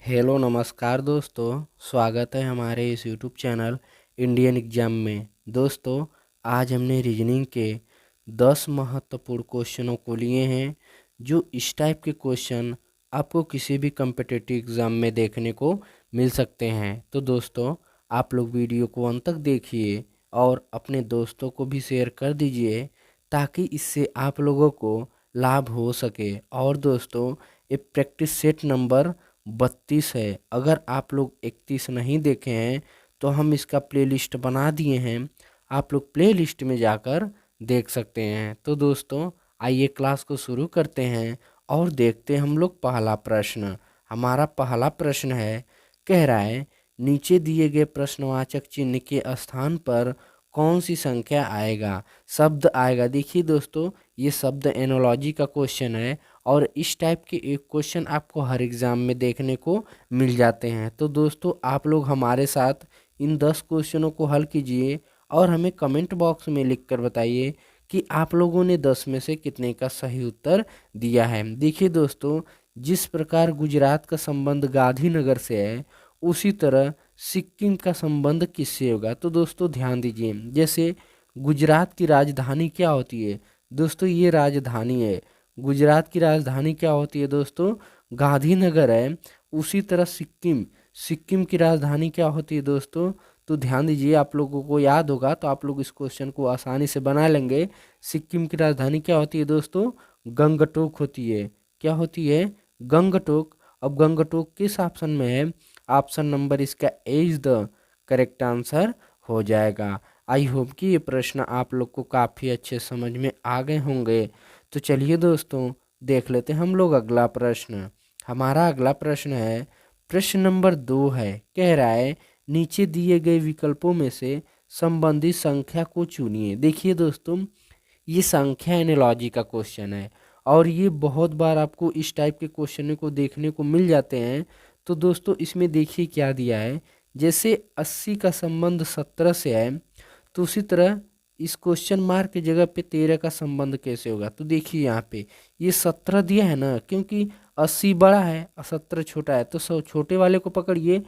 Hello नमस्कार दोस्तों, स्वागत है हमारे इस यूट्यूब चैनल इंडियन एग्जाम में। दोस्तों, आज हमने रीजनिंग के 10 महत्वपूर्ण क्वेश्चनों को लिए हैं, जो इस टाइप के क्वेश्चन आपको किसी भी कम्पिटिटिव एग्ज़ाम में देखने को मिल सकते हैं। तो दोस्तों, आप लोग वीडियो को अंत तक देखिए और अपने दोस्तों को भी शेयर कर दीजिए, ताकि इससे आप लोगों को लाभ हो सके। और दोस्तों, ये प्रैक्टिस सेट नंबर 32 है। अगर आप लोग 31 नहीं देखे हैं तो हम इसका प्लेलिस्ट बना दिए हैं, आप लोग प्लेलिस्ट में जाकर देख सकते हैं। तो दोस्तों, आइए क्लास को शुरू करते हैं और देखते हैं हम लोग पहला प्रश्न। हमारा पहला प्रश्न है, कह रहा है नीचे दिए गए प्रश्नवाचक चिन्ह के स्थान पर कौन सी संख्या आएगा, शब्द आएगा। देखिए दोस्तों, ये शब्द एनोलॉजी का क्वेश्चन है और इस टाइप के एक क्वेश्चन आपको हर एग्ज़ाम में देखने को मिल जाते हैं। तो दोस्तों, आप लोग हमारे साथ इन 10 क्वेश्चनों को हल कीजिए और हमें कमेंट बॉक्स में लिख कर बताइए कि आप लोगों ने 10 में से कितने का सही उत्तर दिया है। देखिए दोस्तों, जिस प्रकार गुजरात का संबंध गांधीनगर से है, उसी तरह सिक्किम का संबंध किससे होगा। तो दोस्तों ध्यान दीजिए, जैसे गुजरात की राजधानी क्या होती है दोस्तों, ये राजधानी है। गुजरात की राजधानी क्या होती है दोस्तों, गांधीनगर है। उसी तरह सिक्किम सिक्किम की राजधानी क्या होती है दोस्तों। तो ध्यान दीजिए, आप लोगों को याद होगा तो आप लोग इस क्वेश्चन को आसानी से बना लेंगे। सिक्किम की राजधानी क्या होती है दोस्तों, गंगटोक होती है। क्या होती है, गंगटोक। अब गंगटोक किस ऑप्शन में है, ऑप्शन नंबर इसका ए इज द करेक्ट आंसर हो जाएगा। आई होप कि ये प्रश्न आप लोग को काफ़ी अच्छे समझ में आ गए होंगे। तो चलिए दोस्तों, देख लेते हैं हम लोग अगला प्रश्न। हमारा अगला प्रश्न है, प्रश्न नंबर 2 है। कह रहा है नीचे दिए गए विकल्पों में से संबंधित संख्या को चुनिए। देखिए दोस्तों, ये संख्या एनालॉजी का क्वेश्चन है और ये बहुत बार आपको इस टाइप के क्वेश्चन को देखने को मिल जाते हैं। तो दोस्तों, इसमें देखिए क्या दिया है, जैसे 80 का संबंध 17 से है, तो उसी तरह इस क्वेश्चन मार्क की जगह पे 13 का संबंध कैसे होगा। तो देखिए यहाँ पे ये 17 दिया है ना, क्योंकि 80 बड़ा है और 17 छोटा है, तो छोटे वाले को पकड़िए।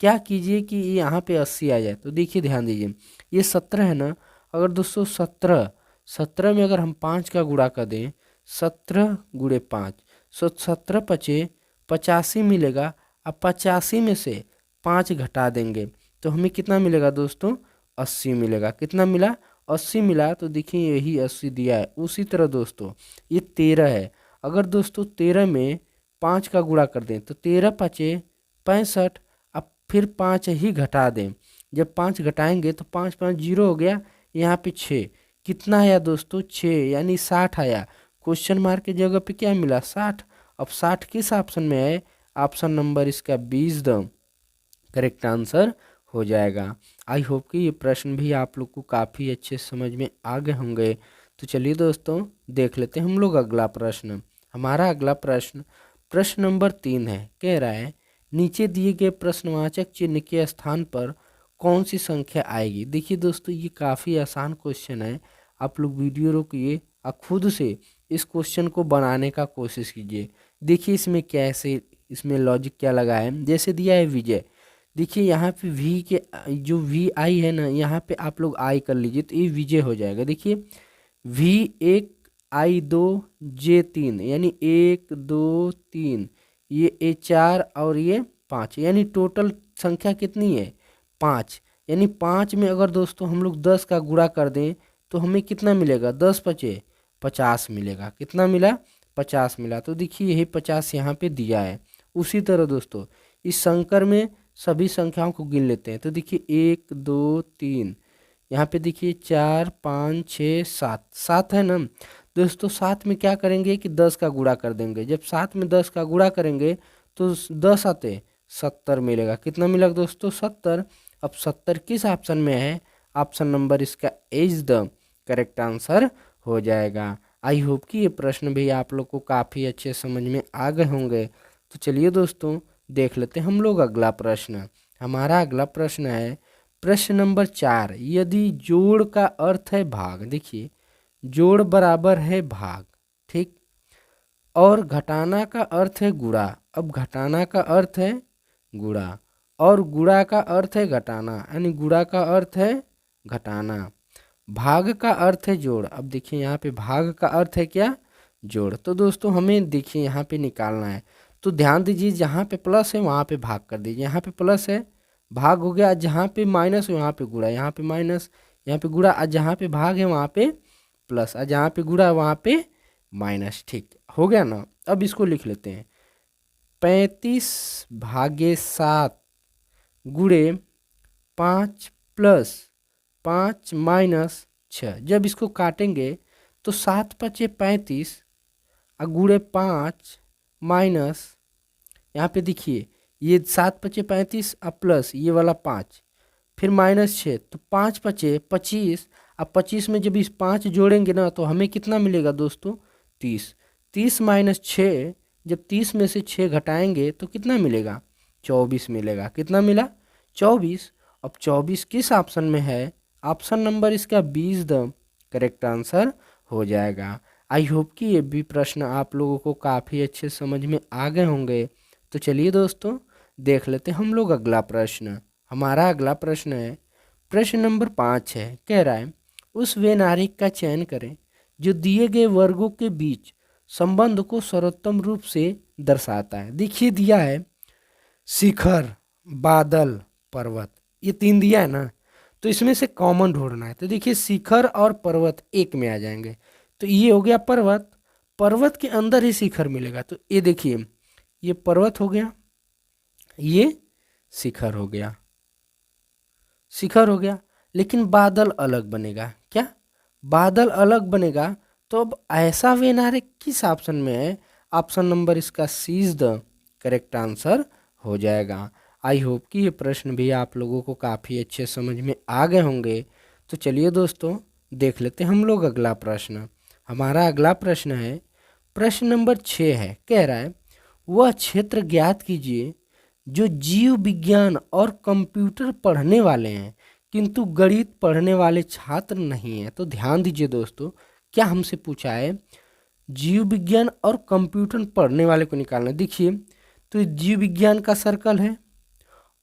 क्या कीजिए कि यहाँ पे 80 आ जाए। तो देखिए ध्यान दीजिए, ये 17 है ना, अगर दोस्तों 17 17 में अगर हम 5 का गुणा कर दें, 17 गुणे 5, 17 पचे 85 मिलेगा। अब 85 में से 5 घटा देंगे तो हमें कितना मिलेगा दोस्तों, 80 मिलेगा। कितना मिला, 80 मिला। तो देखिए यही 80 दिया है। उसी तरह दोस्तों, ये 13 है। अगर दोस्तों 13 में 5 का गुणा कर दें तो 13 पचे 65। अब फिर 5 ही घटा दें, जब 5 घटाएंगे तो 5 5 जीरो हो गया। यहाँ पे 6 कितना आया दोस्तों, 6 यानी 60 आया। क्वेश्चन मार्क की जगह पे क्या मिला, 60। अब 60 किस ऑप्शन में है, ऑप्शन नंबर इसका 20 द करेक्ट आंसर हो जाएगा। आई होप कि ये प्रश्न भी आप लोग को काफ़ी अच्छे समझ में आ गए होंगे। तो चलिए दोस्तों, देख लेते हैं हम लोग अगला प्रश्न। हमारा अगला प्रश्न प्रश्न नंबर 3 है। कह रहा है नीचे दिए गए प्रश्नवाचक चिन्ह के स्थान पर कौन सी संख्या आएगी। देखिए दोस्तों, ये काफ़ी आसान क्वेश्चन है। आप लोग वीडियो रोकिए और खुद से इस क्वेश्चन को बनाने का कोशिश कीजिए। देखिए इसमें कैसे, इसमें लॉजिक क्या लगा है। जैसे दिया है विजय, देखिए यहाँ पे वी के जो वी आई है ना, यहाँ पे आप लोग आई कर लीजिए तो ये विजय हो जाएगा। देखिए वी 1 आई 2 जे 3, यानी 1 2 3, ये ए 4 और ये 5, यानी टोटल संख्या कितनी है, 5। यानी 5 में अगर दोस्तों हम लोग 10 का गुणा कर दें तो हमें कितना मिलेगा, 10 पचे 50 मिलेगा। कितना मिला, 50 मिला। तो देखिए यही 50 यहाँ पे दिया है। उसी तरह दोस्तों, इस संकर में सभी संख्याओं को गिन लेते हैं। तो देखिए 1 2 3, यहाँ पे देखिए 4 5 6 7, 7 है ना दोस्तों। 7 में क्या करेंगे कि 10 का गुणा कर देंगे। जब 7 में 10 का गुणा करेंगे तो 10 आते 70 मिलेगा। कितना मिला दोस्तों, 70। अब 70 किस ऑप्शन में है, ऑप्शन नंबर इसका इज द करेक्ट आंसर हो जाएगा। आई होप कि ये प्रश्न भी आप लोग को काफ़ी अच्छे समझ में आ गए होंगे। तो चलिए दोस्तों, देख लेते हैं हम लोग अगला प्रश्न। हमारा अगला प्रश्न है प्रश्न नंबर 4। यदि जोड़ का अर्थ है भाग, देखिए जोड़ बराबर है भाग, ठीक, और घटाना का अर्थ है गुणा। अब घटाना का अर्थ है गुणा, और गुणा का अर्थ है घटाना, यानी गुणा का अर्थ है घटाना। भाग का अर्थ है जोड़। अब देखिए यहाँ पे भाग का अर्थ है क्या, जोड़। तो दोस्तों हमें देखिए यहाँ पे निकालना है, तो ध्यान दीजिए जहाँ पे प्लस है वहाँ पे भाग कर दीजिए। यहाँ पे प्लस है भाग हो गया, जहाँ पे माइनस है वहाँ पे गुणा, यहाँ पे माइनस यहाँ पे गुणा, और जहाँ पे भाग है वहाँ पे प्लस, और जहाँ पे गुणा वहाँ पे माइनस। ठीक हो गया ना। अब इसको लिख लेते हैं, 35/7 गुणे 5 प्लस 5 माइनस 6। जब इसको काटेंगे तो 7×5 = 35 और गुणे 5 माइनस, यहाँ पे देखिए ये 7×5 = 35 और प्लस ये वाला 5, फिर -6, तो 5×5 = 25, अब 25 में जब इस 5 जोड़ेंगे ना तो हमें कितना मिलेगा दोस्तों, 30। 30 - 6, जब 30 में से 6 घटाएंगे तो कितना मिलेगा, 24 मिलेगा। कितना मिला, 24। अब 24 किस ऑप्शन में है, ऑप्शन नंबर इसका 20 द करेक्ट आंसर हो जाएगा। आई होप कि ये भी प्रश्न आप लोगों को काफ़ी अच्छे समझ में आ गए होंगे। तो चलिए दोस्तों देख लेते हैं हम लोग अगला प्रश्न। हमारा अगला प्रश्न है, प्रश्न नंबर 5 है। कह रहा है, उस वैनारिक का चयन करें जो दिए गए वर्गों के बीच संबंध को सर्वोत्तम रूप से दर्शाता है। देखिए दिया है शिखर, बादल, पर्वत, ये 3 दिया है ना, तो इसमें से कॉमन ढूंढना है। तो देखिए शिखर और पर्वत एक में आ जाएंगे, तो ये हो गया पर्वत, पर्वत के अंदर ही शिखर मिलेगा। तो ये देखिए ये पर्वत हो गया, ये शिखर हो गया, शिखर हो गया। लेकिन बादल अलग बनेगा, क्या बादल अलग बनेगा। तो अब ऐसा वैनारिक किस ऑप्शन में है, ऑप्शन नंबर इसका सी इज द करेक्ट आंसर हो जाएगा। आई होप कि ये प्रश्न भी आप लोगों को काफ़ी अच्छे समझ में आ गए होंगे। तो चलिए दोस्तों देख लेते हैं हम लोग अगला प्रश्न। हमारा अगला प्रश्न है, प्रश्न नंबर 6 है। कह रहा है, वह क्षेत्र ज्ञात कीजिए जो जीव विज्ञान और कंप्यूटर पढ़ने वाले हैं किंतु गणित पढ़ने वाले छात्र नहीं हैं। तो ध्यान दीजिए दोस्तों, क्या हमसे पूछा है, जीव विज्ञान और कंप्यूटर पढ़ने वाले को निकालना। देखिए तो जीव विज्ञान का सर्कल है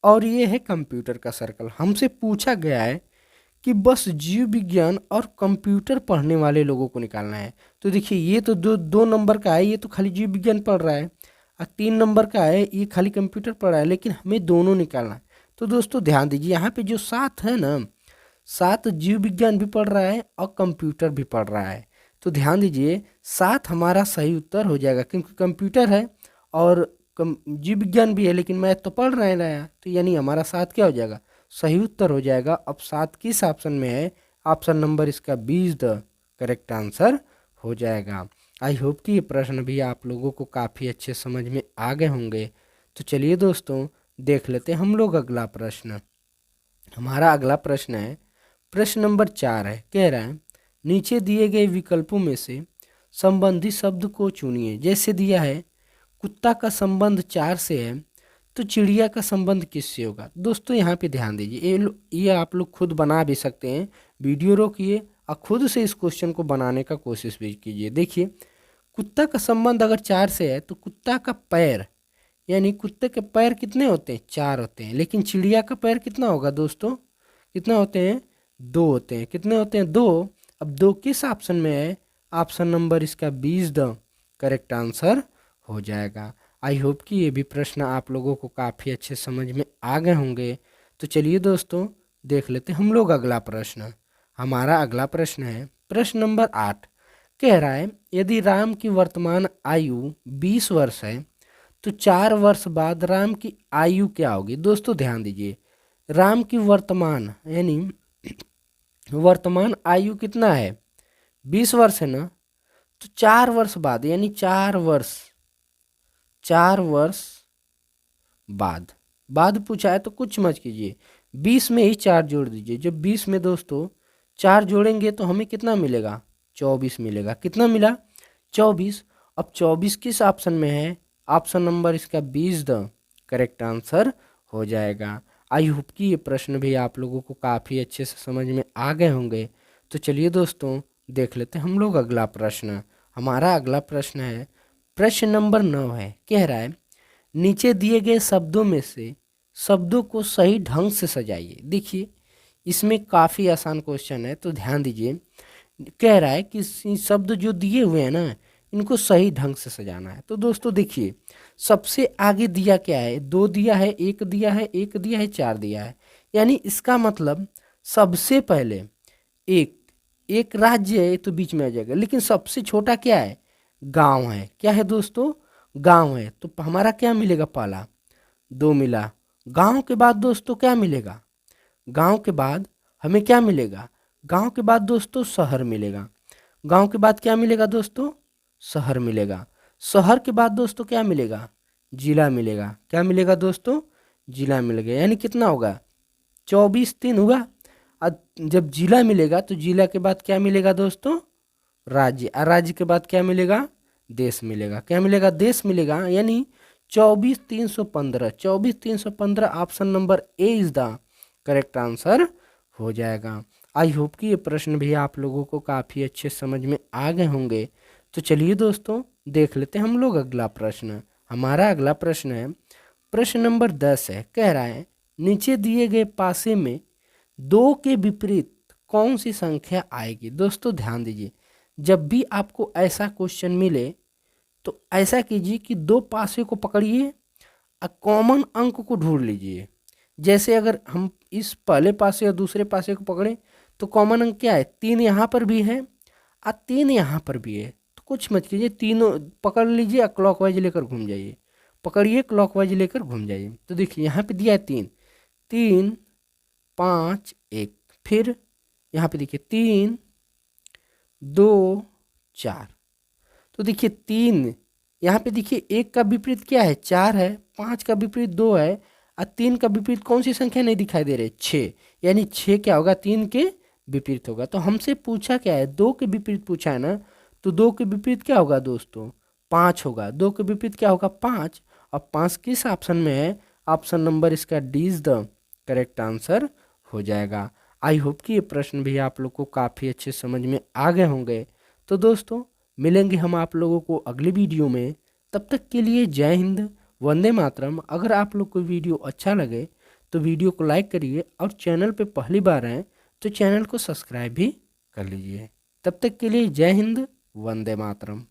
और ये है कंप्यूटर का सर्कल। हमसे पूछा गया है कि बस जीव विज्ञान और कंप्यूटर पढ़ने वाले लोगों को निकालना है। तो देखिए ये तो दो नंबर का है, ये तो खाली जीव विज्ञान पढ़ रहा है, और 3 नंबर का है ये खाली कंप्यूटर पढ़ रहा है, लेकिन हमें दोनों निकालना है। तो दोस्तों ध्यान दीजिए यहाँ पे जो 7 है ना, 7 जीव विज्ञान भी पढ़ रहा है और कंप्यूटर भी पढ़ रहा है। तो ध्यान दीजिए 7 हमारा सही उत्तर हो जाएगा, क्योंकि कंप्यूटर है और जीव विज्ञान भी है, लेकिन मैथ तो पढ़ रहे हैं, तो यानी हमारा 7 क्या हो जाएगा, सही उत्तर हो जाएगा। अब 7 किस ऑप्शन में है, ऑप्शन नंबर इसका 20 द करेक्ट आंसर हो जाएगा। आई होप कि ये प्रश्न भी आप लोगों को काफ़ी अच्छे समझ में आ गए होंगे। तो चलिए दोस्तों देख लेते हैं हम लोग अगला प्रश्न। हमारा अगला प्रश्न है, प्रश्न नंबर 4 है। कह रहा है, नीचे दिए गए विकल्पों में से संबंधित शब्द को चुनिए। जैसे दिया है कुत्ता का संबंध 4 से है, तो चिड़िया का संबंध किससे होगा। दोस्तों यहाँ पे ध्यान दीजिए, ये आप लोग खुद बना भी सकते हैं, वीडियो रोकिए और खुद से इस क्वेश्चन को बनाने का कोशिश भी कीजिए। देखिए कुत्ता का संबंध अगर 4 से है तो कुत्ता का पैर, यानी कुत्ते के पैर कितने होते हैं, 4 होते हैं, लेकिन चिड़िया का पैर कितना होगा दोस्तों, कितना होते हैं, 2 होते हैं। कितने होते हैं, 2। अब 2 किस ऑप्शन में है, ऑप्शन नंबर इसका 20 द करेक्ट आंसर हो जाएगा। आई होप कि ये भी प्रश्न आप लोगों को काफ़ी अच्छे समझ में आ गए होंगे। तो चलिए दोस्तों देख लेते हैं हम लोग अगला प्रश्न। हमारा अगला प्रश्न है, प्रश्न नंबर 8। कह रहा है, यदि राम की वर्तमान आयु 20 वर्ष है तो 4 वर्ष बाद राम की आयु क्या होगी। दोस्तों ध्यान दीजिए, राम की वर्तमान यानी वर्तमान आयु कितना है, 20 वर्ष है ना, तो 4 वर्ष बाद यानी 4 वर्ष बाद पूछा है तो कुछ मत कीजिए, 20 में ही 4 जोड़ दीजिए। जब 20 में दोस्तों 4 जोड़ेंगे तो हमें कितना मिलेगा, 24 मिलेगा। कितना मिला, 24। अब 24 किस ऑप्शन में है, ऑप्शन नंबर इसका 20 द करेक्ट आंसर हो जाएगा। आई होप कि ये प्रश्न भी आप लोगों को काफ़ी अच्छे से समझ में आ गए होंगे। तो चलिए दोस्तों देख लेते हैं हम लोग अगला प्रश्न। हमारा अगला प्रश्न है, प्रश्न नंबर 9 है। कह रहा है, नीचे दिए गए शब्दों में से शब्दों को सही ढंग से सजाइए। देखिए इसमें काफ़ी आसान क्वेश्चन है, तो ध्यान दीजिए। कह रहा है कि शब्द जो दिए हुए हैं ना, इनको सही ढंग से सजाना है। तो दोस्तों देखिए, सबसे आगे दिया क्या है, दो दिया है, एक दिया है, एक दिया है, चार दिया है। यानी इसका मतलब सबसे पहले एक एक राज्य है तो बीच में आ जाएगा, लेकिन सबसे छोटा क्या है, गांव है। क्या है दोस्तों, गांव है। तो हमारा क्या मिलेगा, पहला दो मिला। गांव के बाद दोस्तों क्या मिलेगा, गांव के बाद हमें क्या मिलेगा, गांव के बाद दोस्तों शहर मिलेगा। गांव के बाद क्या मिलेगा दोस्तों, शहर मिलेगा। शहर के बाद दोस्तों क्या मिलेगा, जिला मिलेगा। क्या मिलेगा दोस्तों, जिला मिलेगा। यानी कितना होगा, 24 3 हुआ। अब जब जिला मिलेगा तो जिला के बाद क्या मिलेगा दोस्तों, राज्य। और राज्य के बाद क्या मिलेगा, देश मिलेगा। क्या मिलेगा, देश मिलेगा। यानी 24 315, 24 315 option number A is the correct answer हो जाएगा। आई होप कि ये प्रश्न भी आप लोगों को काफ़ी अच्छे समझ में आ गए होंगे। तो चलिए दोस्तों देख लेते हैं हम लोग अगला प्रश्न। हमारा अगला प्रश्न है प्रश्न नंबर 10 है। कह रहा है नीचे दिए गए पासे में दो के विपरीत कौन सी संख्या आएगी। दोस्तों ध्यान दीजिए, जब भी आपको ऐसा क्वेश्चन मिले तो ऐसा कीजिए कि दो पासे को पकड़िए और कॉमन अंक को ढूंढ लीजिए। जैसे अगर हम इस पहले पासे और दूसरे पासे को पकड़ें तो कॉमन अंक क्या है, 3 यहाँ पर भी है और 3 यहाँ पर भी है। तो कुछ मत कीजिए, तीनों पकड़ लीजिए और क्लॉकवाइज लेकर घूम जाइए। पकड़िए, क्लॉकवाइज लेकर घूम जाइए। तो देखिए यहाँ पे दिया है 3 3 5 1। फिर यहाँ पे देखिए 3 2 4। तो देखिए 3 यहाँ पे देखिए, एक का विपरीत क्या है, 4 है। 5 का विपरीत 2 है और 3 का विपरीत कौन सी संख्या नहीं दिखाई दे रही, 6। यानी 6 क्या होगा, 3 के विपरीत होगा। तो हमसे पूछा क्या है, 2 के विपरीत पूछा है ना, तो 2 के विपरीत क्या होगा दोस्तों, 5 होगा। 2 के विपरीत क्या होगा, 5। और 5 किस ऑप्शन में है, ऑप्शन नंबर इसका D is the correct answer हो जाएगा। आई होप कि ये प्रश्न भी आप लोग को काफ़ी अच्छे समझ में आ गए होंगे। तो दोस्तों मिलेंगे हम आप लोगों को अगली वीडियो में। तब तक के लिए जय हिंद, वंदे मातरम। अगर आप लोग को वीडियो अच्छा लगे तो वीडियो को लाइक करिए और चैनल पे पहली बार आए तो चैनल को सब्सक्राइब भी कर लीजिए। तब तक के लिए जय हिंद, वंदे मातरम।